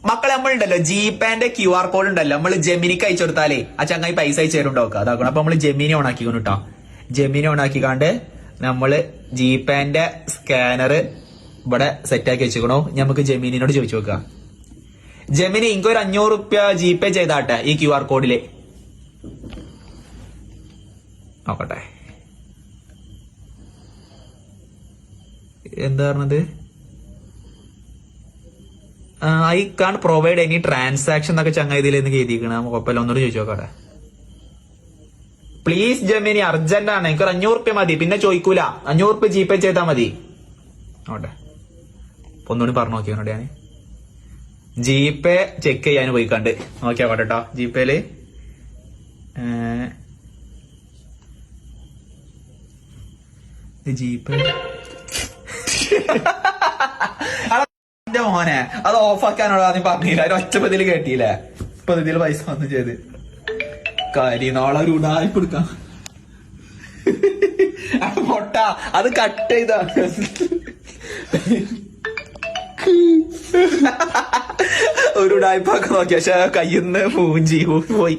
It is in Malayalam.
മക്കളെ നമ്മളുണ്ടല്ലോ ജിപേന്റെ QR കോഡ് ഉണ്ടല്ലോ നമ്മള് ജെമിനിക്ക് അയച്ചു കൊടുത്താലേ ആ ചങ്ങായി പൈസ അയച്ചു തരുന്നുണ്ടോക്കാം അതാക്കണം. അപ്പൊ നമ്മള് ജെമിനി ഓൺ ആക്കിക്കണം കേട്ടോ. ജെമിനി ഓൺ ആക്കിക്കാണ്ട് നമ്മള് ജിപേന്റെ സ്കാനർ ഇവിടെ സെറ്റാക്കി വെച്ചിക്കണോ. നമുക്ക് ജെമിനിനോട് ചോദിച്ചു നോക്കാം. ജെമിനി എനിക്കൊരു 500 റുപ്യ ജിപേ ചെയ്താട്ടെ ഈ QR കോഡില്. നോക്കട്ടെ എന്താ പറഞ്ഞത്. I can provide any transaction എന്നൊക്കെ ചങ്ങാതിയിൽ എന്ന് എഴുതിക്കണം. കുഴപ്പമില്ല, ഒന്നോട് ചോദിച്ചു നോക്കട്ടെ. പ്ലീസ് ജെമിനി അർജന്റ് ആണ്, എനിക്കൊരു 500 റുപ്യ മതി, പിന്നെ ചോദിക്കൂല. 500 റുപ്യ ജിപേ ചെയ്താൽ മതി. നോട്ടെ ഒന്നുകൂടി പറഞ്ഞു നോക്കിയോട്ടെ. ഞാൻ ജിപേ ചെക്ക് ചെയ്യാൻ പോയി കണ്ട് നോക്കിയാ കേട്ടോ. ജിപേയില് ജിപേ മോനെ അത് ഓഫാക്കാനോട് ആദ്യം പറഞ്ഞില്ല. അതിന് ഒറ്റപ്പതിൽ കേട്ടില്ലേ. ഇപ്പൊ ഇതിൽ പൈസ വന്നു ചെയ്ത് കാര്യം നാളെ ഒരു ഉടായ്പ എടുക്കാം. പൊട്ട അത് കട്ട് ചെയ്താ ഒരു ഉടായ്പൊക്കെ നോക്കിയ പക്ഷെ കയ്യിൽ നിന്ന് പൂഞ്ചി പോയി.